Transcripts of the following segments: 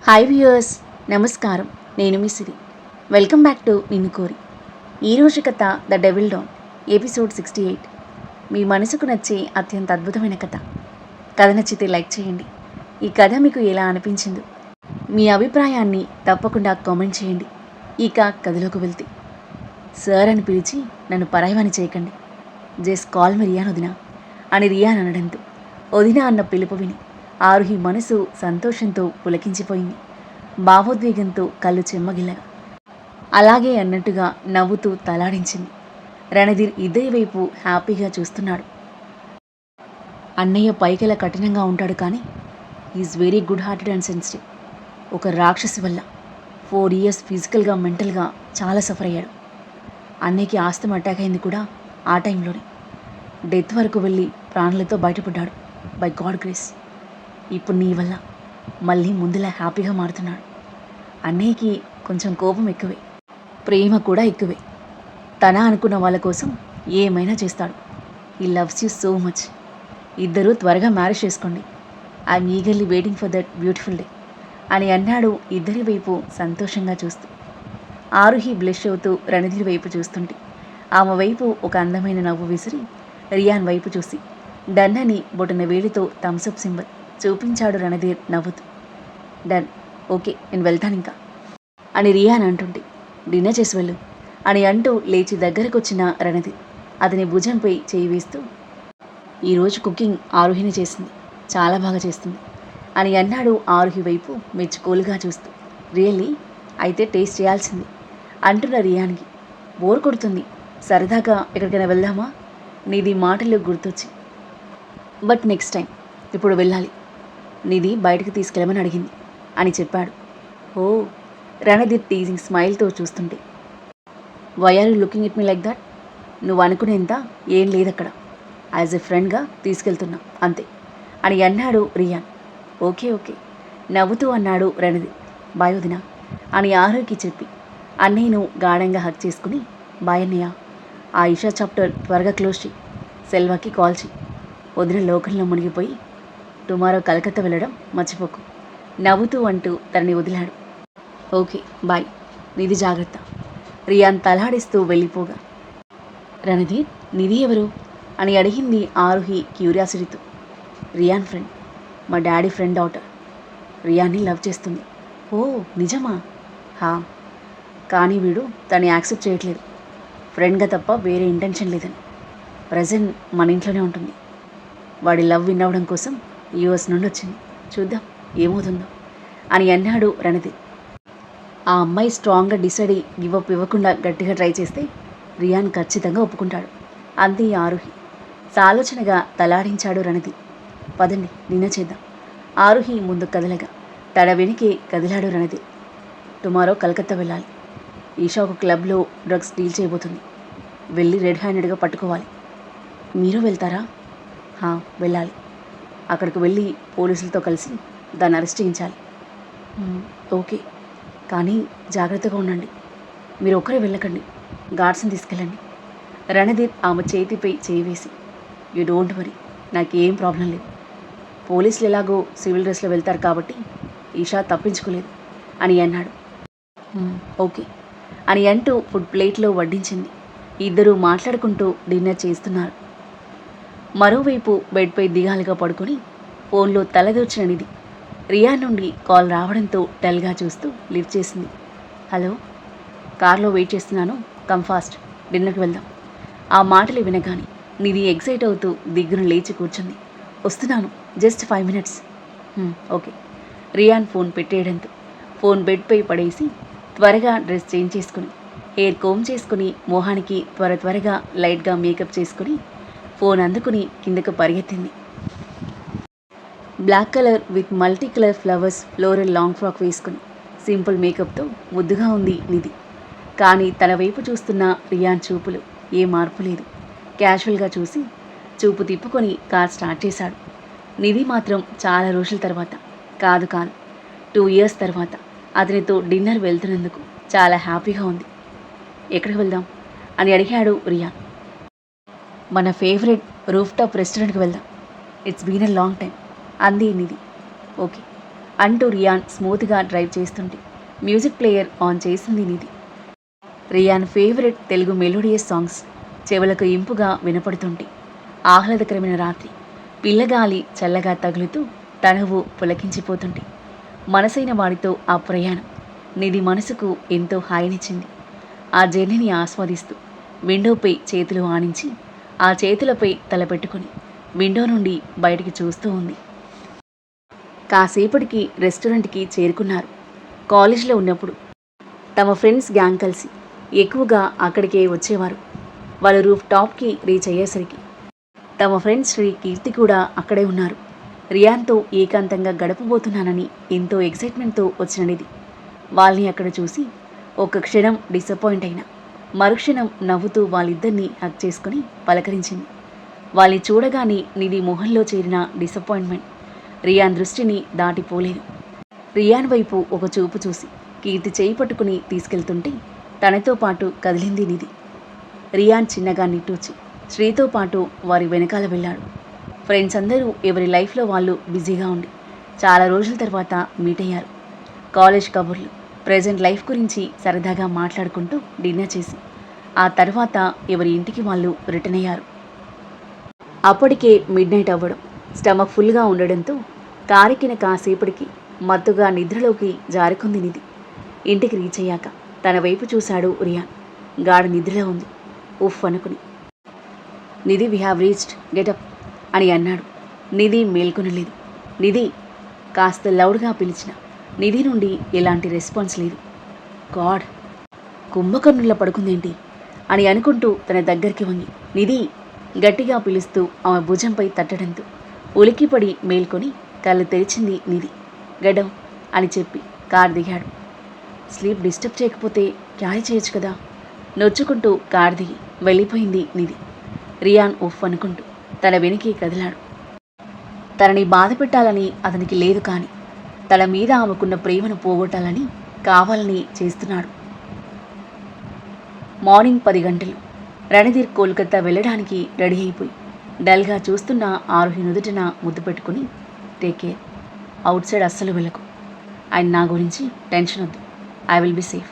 Hi viewers, నమస్కారం. నేను మీ సిరి. Welcome back to నిన్ను కోరి. ఈరోజు కథ ద డెవిల్ డౌన్, ఎపిసోడ్ 68. మీ మనసుకు నచ్చే అత్యంత అద్భుతమైన కథ. కథ నచ్చితే లైక్ చేయండి. ఈ కథ మీకు ఎలా అనిపించిందో మీ అభిప్రాయాన్ని తప్పకుండా కామెంట్ చేయండి. ఇక కథలోకి వెళ్తే, సార్ అని పిలిచి నన్ను పరాయవాని చేయకండి. జస్ట్ కాల్ మీ రియాన్ వదినా అని రియాన్ అనడంతో వదినా అన్న పిలుపు విని ఆరుహి మనసు సంతోషంతో పులకించిపోయింది. భావోద్వేగంతో కళ్ళు చెమ్మగిల్లగా అలాగే అన్నట్టుగా నవ్వుతూ తలాడించింది. రణధీర్ ఇద్దరి వైపు హ్యాపీగా చూస్తున్నాడు. అన్నయ్య పైకెల కఠినంగా ఉంటాడు, కానీ is very good hearted and sensitive. ఒక రాక్షసి వల్ల 4 years ఫిజికల్గా మెంటల్గా చాలా సఫర్ అయ్యాడు. అన్నయ్యకి ఆస్తమ అటాక్ అయింది కూడా ఆ టైంలోనే. డెత్ వరకు వెళ్ళి ప్రాణాలతో బయటపడ్డాడు బై గాడ్ గ్రేస్. ఇప్పుడు నీ వల్ల మళ్ళీ ముందులా హ్యాపీగా మారుతున్నాడు. అన్నయ్యకి కొంచెం కోపం ఎక్కువే, ప్రేమ కూడా ఎక్కువే. తన అనుకున్న వాళ్ళ కోసం ఏమైనా చేస్తాడు. ఈ లవ్స్ యూ సో మచ్. ఇద్దరూ త్వరగా మ్యారేజ్ చేసుకోండి. I'm eagerly waiting for that beautiful day అని అన్నాడు ఇద్దరి వైపు సంతోషంగా చూస్తూ. ఆరుహి బ్లష్ అవుతూ రణధీర్ వైపు చూస్తుంటే ఆమె వైపు ఒక అందమైన నవ్వు విసిరి రియాన్ వైపు చూసి డన్ అని బొటన వేలితో థమ్సప్ సింబల్ చూపించాడు రణధీర్ నవ్వుతూ. డన్, ఓకే, నేను వెళ్తాను ఇంకా అని రియాన్ అంటుంటే డిన్నర్ చేసి వెళ్ళు అని అంటూ లేచి దగ్గరకు వచ్చిన రణధీర్ అతని భుజంపై చేయి వేస్తూ, ఈరోజు కుకింగ్ ఆరుహిని చేసింది, చాలా బాగా చేస్తుంది అని అన్నాడు ఆరుహి వైపు మెచ్చుకోలుగా చూస్తూ. రియల్లీ? అయితే టేస్ట్ చేయాల్సింది అంటున్న రియాన్కి బోర్ కొడుతుంది, సరదాగా ఎక్కడికైనా వెళ్దామా? నీది మాటలు గుర్తొచ్చి, బట్ నెక్స్ట్ టైం, ఇప్పుడు వెళ్ళాలి, నిధి బయటకు తీసుకెళ్ళమని అడిగింది అని చెప్పాడు. ఓ, రణధీర్ టీజింగ్ స్మైల్తో చూస్తుంటే, why are you looking it me like that? నువ్వు అనుకునేంత ఏం లేదక్కడ, యాజ్ ఎ ఫ్రెండ్గా తీసుకెళ్తున్నా అంతే అని అన్నాడు రియాన్. ఓకే ఓకే నవ్వుతూ అన్నాడు రణధీర్. బాయ్ వదినా అని ఆరుకి చెప్పి అన్నయ్యను గాఢంగా హక్ చేసుకుని, బాయ్ అన్నయ్య, ఆ ఇషా చాప్టర్ త్వరగా క్లోజ్ చేయి, సెల్వాకి కాల్ చేయి, వదిన లోకంలో మునిగిపోయి టుమారో కలకత్తా వెళ్ళడం మర్చిపోకు నవ్వుతూ అంటూ తనని వదిలాడు. ఓకే బాయ్, నిధి జాగ్రత్త. రియాన్ తలాడిస్తూ వెళ్ళిపోగా, రణధీర్, నిధి ఎవరు అని అడిగింది ఆరుహి క్యూరియాసిటీతో. రియాన్ ఫ్రెండ్, మా డాడీ ఫ్రెండ్ డాటర్. రియాన్ని లవ్ చేస్తుంది. ఓ నిజమా? హా, కానీ వీడు తను యాక్సెప్ట్ చేయట్లేదు. ఫ్రెండ్గా తప్ప వేరే ఇంటెన్షన్ లేదని. ప్రజెంట్ మన ఇంట్లోనే ఉంటుంది. వాడి లవ్ విన్నవడం కోసం యూఎస్ నుండి వచ్చింది. చూద్దాం ఏమవుతుందో అని అన్నాడు రణధీర్. ఆ అమ్మాయి స్ట్రాంగ్గా డిసైడ్ అయ్యి గివప్ ఇవ్వకుండా గట్టిగా ట్రై చేస్తే రియాన్ ఖచ్చితంగా ఒప్పుకుంటాడు అంది ఆరుహి. సాలోచనగా తలాడించాడు రణధీర్. పదండి నిన్న చేద్దాం. ఆరుహి ముందు కదలగా తన వెనుకే కదిలాడు రణధీర్. టుమారో కలకత్తా వెళ్ళాలి. ఈషా ఒక క్లబ్లో డ్రగ్స్ డీల్ చేయబోతుంది. వెళ్ళి రెడ్ హ్యాండెడ్గా పట్టుకోవాలి. మీరు వెళ్తారా? వెళ్ళాలి. అక్కడికి వెళ్ళి పోలీసులతో కలిసి దాన్ని అరెస్ట్ చేయించాలి. ఓకే, కానీ జాగ్రత్తగా ఉండండి. మీరు ఒక్కరే వెళ్ళకండి, గార్డ్స్ని తీసుకెళ్ళండి. రణధీర్ ఆమె చేతిపై చేయి వేసి, యూ డోంట్ వరీ, నాకేం ప్రాబ్లం లేదు. పోలీసులు ఎలాగో సివిల్ డ్రెస్లో వెళ్తారు కాబట్టి ఈషా తప్పించుకోలేదు అని అన్నాడు. ఓకే అని అంటూ ఫుడ్ ప్లేట్లో వడ్డించింది. ఇద్దరూ మాట్లాడుకుంటూ డిన్నర్ చేస్తున్నారు. మరోవైపు బెడ్పై దిగాలుగా పడుకొని ఫోన్లో తలదూర్చిన నిధి రియాన్ నుండి కాల్ రావడంతో డల్గా చూస్తూ లిఫ్ట్ చేసింది. హలో, కార్లో వెయిట్ చేస్తున్నాను, కమ్ ఫాస్ట్, డిన్నర్కి వెళ్దాం. ఆ మాటలు వినగానే నిధి ఎక్సైట్ అవుతూ దిగ్గున లేచి కూర్చుంది. వస్తున్నాను, just 5 minutes. Okay. Ryan phone పెట్టేయడంతో ఫోన్ బెడ్పై పడేసి త్వరగా డ్రెస్ చేంజ్ చేసుకుని హెయిర్ కోమ్ చేసుకుని మొహానికి త్వరగా లైట్గా మేకప్ చేసుకుని ఫోన్ అందుకుని కిందకు పరిగెత్తింది. Black colour with multi colour flowers floral long frock వేసుకుని సింపుల్ మేకప్తో ముద్దుగా ఉంది నిధి. కానీ తన వైపు చూస్తున్న రియాన్ చూపులు ఏ మార్పు లేదు. క్యాజువల్గా చూసి చూపు తిప్పుకొని కార్ స్టార్ట్ చేశాడు. నిధి మాత్రం చాలా రోజుల తర్వాత, కాదు 2 years తర్వాత అతనితో డిన్నర్ వెళ్తున్నందుకు చాలా హ్యాపీగా ఉంది. ఎక్కడికి వెళ్దాం అని అడిగాడు రియాన్. మన ఫేవరెట్ రూఫ్ టాప్ రెస్టారెంట్కి వెళ్దాం, it's been a long time అంది నిధి. ఓకే, అంటూ రియాన్ స్మూత్గా డ్రైవ్ చేస్తుంటే మ్యూజిక్ ప్లేయర్ ఆన్ చేసింది Nidhi. Ryan favourite Telugu melodious songs చెవులకు ఇంపుగా వినపడుతుంటే ఆహ్లాదకరమైన రాత్రి పిల్లగాలి చల్లగా తగులుతూ తనువు పులకించిపోతుంటే మనసైన వాడితో ఆ ప్రయాణం నిధి మనసుకు ఎంతో హాయినిచ్చింది. ఆ జర్నీని ఆస్వాదిస్తూ విండోపై చేతులు ఆనించి ఆ చేతులపై తల పెట్టుకుని విండో నుండి బయటికి చూస్తూ ఉంది. కాసేపటికి రెస్టారెంట్కి చేరుకున్నారు. కాలేజీలో ఉన్నప్పుడు తమ ఫ్రెండ్స్ గ్యాంగ్ కలిసి ఎక్కువగా అక్కడికే వచ్చేవారు. వాళ్ళు రూఫ్ టాప్కి రీచ్ అయ్యేసరికి తమ ఫ్రెండ్ శ్రీ కీర్తి కూడా అక్కడే ఉన్నారు. రియాన్తో ఏకాంతంగా గడపబోతున్నానని ఎంతో ఎక్సైట్మెంట్తో వచ్చిన నిధి వాళ్ళని అక్కడ చూసి ఒక క్షణం డిసప్పాయింట్ అయినా మరుక్షణం నవ్వుతూ వాళ్ళిద్దరినీ హగ్ చేసుకుని పలకరించింది. వాళ్ళని చూడగానే నిధి మొహంలో చేరిన డిసప్పాయింట్మెంట్ రియాన్ దృష్టిని దాటిపోలేదు. రియాన్ వైపు ఒక చూపు చూసి కీర్తి చేయి పట్టుకుని తీసుకెళ్తుంటే తనతో పాటు కదిలింది నిధి. రియాన్ చిన్నగా నిట్టూచి శ్రీతో పాటు వారి వెనకాల వెళ్ళాడు. ఫ్రెండ్స్ అందరూ ఎవరి లైఫ్లో వాళ్ళు బిజీగా ఉండి చాలా రోజుల తర్వాత మీట్ అయ్యారు. కాలేజ్ కబుర్లు, ప్రెజెంట్ లైఫ్ గురించి సరదాగా మాట్లాడుకుంటూ డిన్నర్ చేసి ఆ తర్వాత ఎవరి ఇంటికి వాళ్ళు రిటర్న్ అయ్యారు. అప్పటికే మిడ్ నైట్ అవ్వడం, స్టమక్ ఫుల్గా ఉండడంతో కారెక్కిన కాసేపటికి మత్తుగా నిద్రలోకి జారుకుంది నిధి. ఇంటికి రీచ్ అయ్యాక తన వైపు చూశాడు రియాన్. గాఢ నిద్రలో ఉంది. ఉఫ్ అనుకుని నిధి వి హ్యావ్ రీచ్డ్ గెటప్ అని అన్నాడు. నిధి మేల్కొనలేదు. నిధి కాస్త లౌడ్గా పిలిచిన నిధి నుండి ఎలాంటి రెస్పాన్స్ లేదు. గాడ్, కుంభకర్ణుల్లా పడుకుందేంటి అని అనుకుంటూ తన దగ్గరికి వంగి నిధి గట్టిగా పిలుస్తూ ఆమె భుజంపై తట్టడంతో ఉలిక్కిపడి మేల్కొని కళ్ళు తెరిచింది నిధి. గడం అని చెప్పి కారు దిగాడు. స్లీప్ డిస్టర్బ్ చేయకపోతే క్యారీ చేయొచ్చు కదా. నొచ్చుకుంటూ కారు దిగి వెళ్ళిపోయింది నిధి. రియాన్ ఉఫ్ అనుకుంటూ తన వెనక్కి కదిలాడు. తనని బాధ పెట్టాలని అతనికి లేదు, కానీ తన మీద ఆమెకున్న ప్రేమను పోగొట్టాలని కావాలని చేస్తున్నాడు. మార్నింగ్ 10 గంటలు. రణధీర్ కోల్కతా వెళ్ళడానికి రెడీ అయిపోయి డల్గా చూస్తున్న ఆరోహి నుదుటిన ముద్దు పెట్టుకుని టేక్ కేర్, అవుట్ సైడ్ అస్సలు వెళ్ళకు, ఆయన నా గురించి టెన్షన్ వద్దు, I will be safe,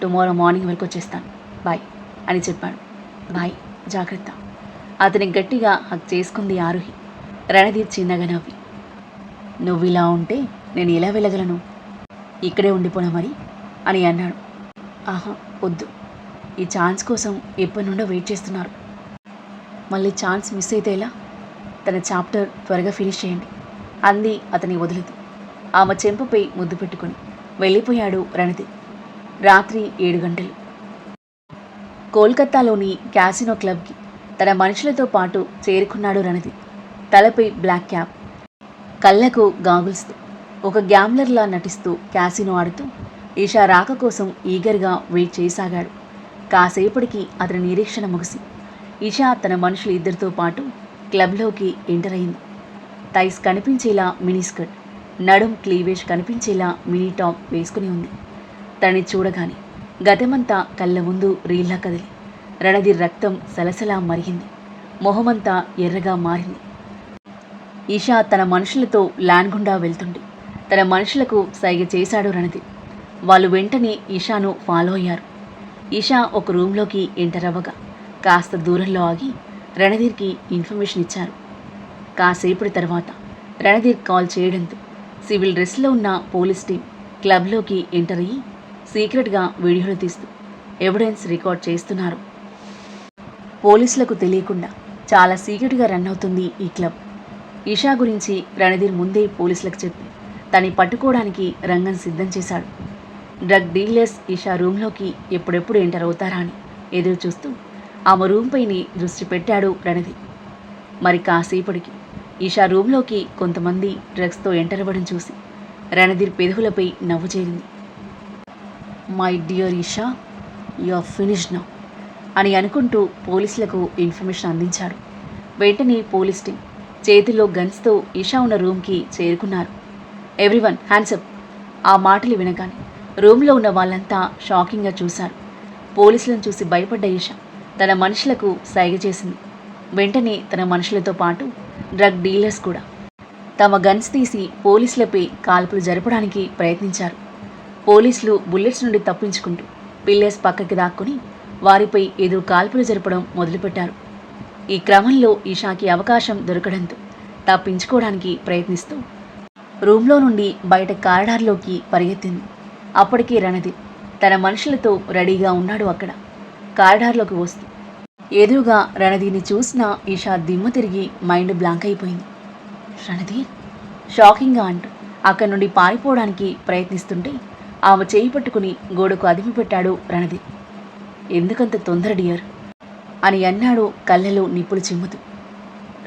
tomorrow morning వరకు వచ్చేస్తాను, బాయ్ అని చెప్పాడు. బాయ్, జాగ్రత్త. అతని గట్టిగా హక్ చేసుకుంది ఆరోహి. రణధీర్ చిన్నగా నవ్వి నువ్వు ఇలా ఉంటే నేను ఎలా వెళ్ళగలను, ఇక్కడే ఉండిపోనా మరి అని అన్నాడు. ఆహా వద్దు, ఈ ఛాన్స్ కోసం ఎప్పటి నుండో వెయిట్ చేస్తున్నారు, మళ్ళీ ఛాన్స్ మిస్ అయితే ఎలా, తన చాప్టర్ త్వరగా ఫినిష్ చేయండి అంది అతని వదులుతూ. ఆమె చెంపపై ముద్దు పెట్టుకుని వెళ్ళిపోయాడు రణధీర్. రాత్రి 7 గంటలు. కోల్కతాలోని క్యాసినో క్లబ్కి తన మనుషులతో పాటు చేరుకున్నాడు రణధీర్. తలపై బ్లాక్ క్యాప్, కళ్ళకు గాగుల్స్తో ఒక గ్యాంబ్లర్లా నటిస్తూ క్యాసినో ఆడుతూ ఈషా రాక కోసం ఈగర్గా వెయిట్ చేయసాగాడు. కాసేపటికి అతని నిరీక్షణ ముగిసి ఈషా తన మనుషులు ఇద్దరితో పాటు క్లబ్లోకి ఎంటర్ అయింది. థైస్ కనిపించేలా మినీ స్కర్ట్, నడుం క్లీవేజ్ కనిపించేలా మినీ టాప్ వేసుకుని ఉంది. తనని చూడగానే గతమంతా కళ్ళ ముందు రీల్లా కదిలి రణధీర్ రక్తం సలసలా మరిగింది. మొహమంతా ఎర్రగా మారింది. ఈషా తన మనుషులతో ల్యాండ్ గుండా వెళ్తుండే తన మనుషులకు సైగ చేశాడు రణధీర్. వాళ్ళు వెంటనే ఈషాను ఫాలో అయ్యారు. ఈషా ఒక రూమ్లోకి ఎంటర్ అవ్వగా కాస్త దూరంలో ఆగి రణధీర్కి ఇన్ఫర్మేషన్ ఇచ్చారు. కాసేపటి తర్వాత రణధీర్ కాల్ చేయడంతో సివిల్ డ్రెస్లో ఉన్న పోలీస్ టీం క్లబ్లోకి ఎంటర్ అయ్యి సీక్రెట్గా వీడియోలు తీస్తూ ఎవిడెన్స్ రికార్డ్ చేస్తున్నారు. పోలీసులకు తెలియకుండా చాలా సీక్రెట్గా రన్ అవుతుంది ఈ క్లబ్. ఈషా గురించి రణధీర్ ముందే పోలీసులకు చెప్పి తనని పట్టుకోవడానికి రంగం సిద్ధం చేశాడు. డ్రగ్ డీలర్స్ ఈషా రూమ్లోకి ఎప్పుడెప్పుడు ఎంటర్ అవుతారా అని ఎదురు చూస్తూ ఆమె రూమ్పైని దృష్టి పెట్టాడు రణధీర్. మరి కాసేపటికి ఈషా రూమ్లోకి కొంతమంది డ్రగ్స్తో ఎంటర్ అవ్వడం చూసి రణధీర్ పెదవులపై నవ్వు చేరింది. My dear Esha, you are finished now అని అనుకుంటూ పోలీసులకు ఇన్ఫర్మేషన్ అందించాడు. వెంటనే పోలీస్ టీం చేతిలో గన్స్తో ఈషా ఉన్న రూమ్కి చేరుకున్నారు. Everyone hands up. ఆ మాటలు వినగానే రూమ్లో ఉన్న వాళ్ళంతా షాకింగ్గా చూశారు. పోలీసులను చూసి భయపడ్డ ఈషా తన మనుషులకు సైగ చేసింది. వెంటనే తన మనుషులతో పాటు డ్రగ్ డీలర్స్ కూడా తమ గన్స్ తీసి పోలీసులపై కాల్పులు జరపడానికి ప్రయత్నించారు. పోలీసులు బుల్లెట్స్ నుండి తప్పించుకుంటూ పిల్లర్స్ పక్కకి దాక్కుని వారిపై ఎదురు కాల్పులు జరపడం మొదలుపెట్టారు. ఈ క్రమంలో ఇషాకి అవకాశం దొరకడంతో తప్పించుకోవడానికి ప్రయత్నిస్తూ రూమ్లో నుండి బయట కారిడార్లోకి పరిగెత్తింది. అప్పటికే రణదీప్ తన మనుషులతో రెడీగా ఉన్నాడు. అక్కడ కారిడార్లోకి వస్తూ ఎదురుగా రణధీర్ని చూసిన ఈషా దిమ్మ తిరిగి మైండ్ బ్లాంక్ అయిపోయింది. రణధీర్ షాకింగ్గా అంటూ అక్కడి నుండి పారిపోవడానికి ప్రయత్నిస్తుంటే ఆమె చేయి పట్టుకుని గోడకు అదిమి పెట్టాడు రణధీర్. ఎందుకంత తొందర డియర్ అని అన్నాడు కళ్ళలో నిప్పులు చిమ్ముతూ.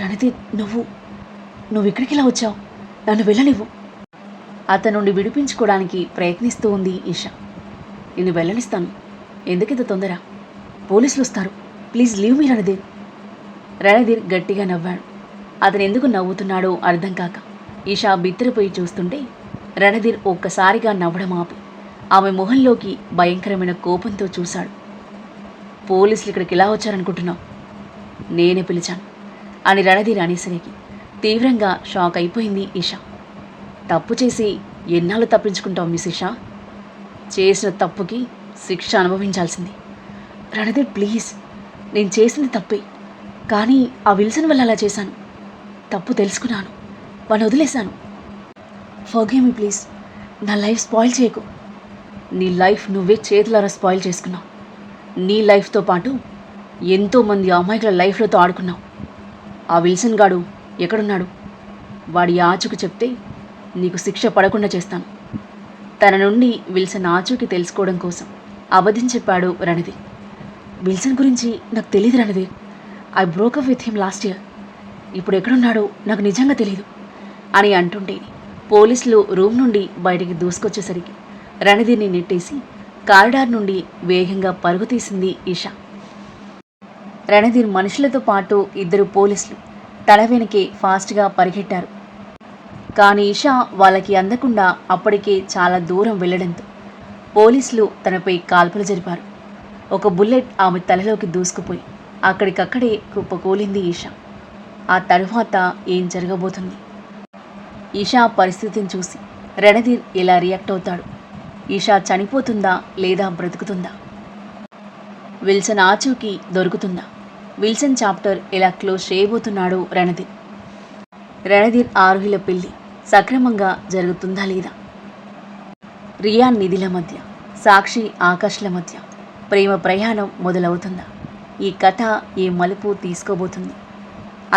రణధీర్ నువ్వు ఇక్కడికి ఇలా వచ్చావు? నన్ను వెళ్ళనివ్వు. అతని నుండి విడిపించుకోవడానికి ప్రయత్నిస్తూ ఉంది ఈషా. నిన్ను వెళ్ళనిస్తాను. ఎందుకింత తొందర? పోలీసులు వస్తారు. Please leave me Randhir. Randhir గట్టిగా నవ్వాడు. అతను ఎందుకు నవ్వుతున్నాడో అర్థం కాక ఈషా బిత్తరపోయి చూస్తుంటే రణధీర్ ఒక్కసారిగా నవ్వడం ఆపి ఆమె మొహంలోకి భయంకరమైన కోపంతో చూశాడు. పోలీసులు ఇక్కడికి ఎలా వచ్చారనుకుంటున్నావు? నేనే పిలిచాను అని రణధీర్ అనేసరికి తీవ్రంగా షాక్ అయిపోయింది ఈషా. తప్పు చేసి ఎన్నాళ్ళు తప్పించుకుంటావు మిస్ ఈషా? చేసిన తప్పుకి శిక్ష అనుభవించాల్సింది. రణధీర్ ప్లీజ్, నేను చేసింది తప్పే, కానీ ఆ విల్సన్ వల్ల అలా చేశాను. తప్పు తెలుసుకున్నాను, వాడిని వదిలేశాను. Forgive me please. నా లైఫ్ స్పాయిల్ చేయకు. నీ లైఫ్ నువ్వే చేతులారా స్పాయిల్ చేసుకున్నావు. నీ లైఫ్తో పాటు ఎంతోమంది అమాయకుల లైఫ్లతో ఆడుకున్నావు. ఆ విల్సన్ గాడు ఎక్కడున్నాడు? వాడి ఆచూకు చెప్తే నీకు శిక్ష పడకుండా చేస్తాను. తన నుండి విల్సన్ ఆచూకి తెలుసుకోవడం కోసం అబద్ధం చెప్పాడు రణధీర్. విల్సన్ గురించి నాకు తెలియదు Randhir. I broke up with him last year. ఇప్పుడు ఎక్కడున్నాడో నాకు నిజంగా తెలియదు అని అంటుంటే పోలీసులు రూమ్ నుండి బయటికి దూసుకొచ్చేసరికి రణధీర్ని నెట్టేసి కారిడార్ నుండి వేగంగా పరుగు తీసింది ఈషా. రణధీర్ మనుషులతో పాటు 2 పోలీసులు తల వెనకే ఫాస్ట్గా పరిగెట్టారు. కానీ ఈషా వాళ్ళకి అందకుండా అప్పటికే చాలా దూరం వెళ్ళడంతో పోలీసులు తనపై కాల్పులు జరిపారు. ఒక బుల్లెట్ ఆమె తలలోకి దూసుకుపోయి అక్కడికక్కడే కుప్పకూలింది ఈషా. ఆ తరువాత ఏం జరగబోతుంది? ఈషా పరిస్థితిని చూసి రణధీర్ ఎలా రియాక్ట్ అవుతాడు? ఈషా చనిపోతుందా లేదా బ్రతుకుతుందా? విల్సన్ ఆచూకీ దొరుకుతుందా? విల్సన్ చాప్టర్ ఎలా క్లోజ్ చేయబోతున్నాడు రణధీర్? రణధీర్ ఆరోహిల పెళ్లి సక్రమంగా జరుగుతుందా లేదా? రియాన్ నిధిల మధ్య, సాక్షి ఆకాష్ల మధ్య ప్రేమ ప్రయాణం మొదలవుతుందా? ఈ కథ ఏ మలుపు తీసుకోబోతుంది?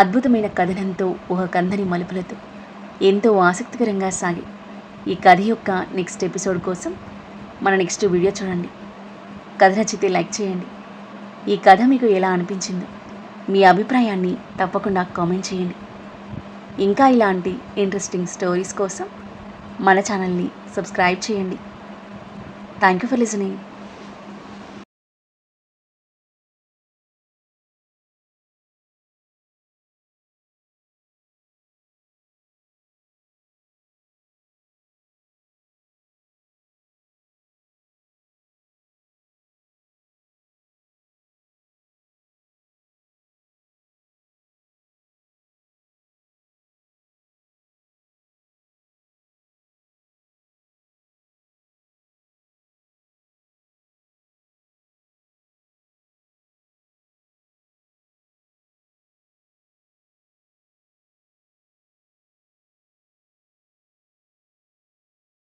అద్భుతమైన కథనంతో ఒక కందని మలుపులతో ఎంతో ఆసక్తికరంగా సాగి ఈ కథ యొక్క నెక్స్ట్ ఎపిసోడ్ కోసం మన నెక్స్ట్ వీడియో చూడండి. కథ నచ్చితే లైక్ చేయండి. ఈ కథ మీకు ఎలా అనిపించిందో మీ అభిప్రాయాన్ని తప్పకుండా కామెంట్ చేయండి. ఇంకా ఇలాంటి ఇంట్రెస్టింగ్ స్టోరీస్ కోసం మన ఛానల్ని సబ్స్క్రైబ్ చేయండి. Thank you for listening.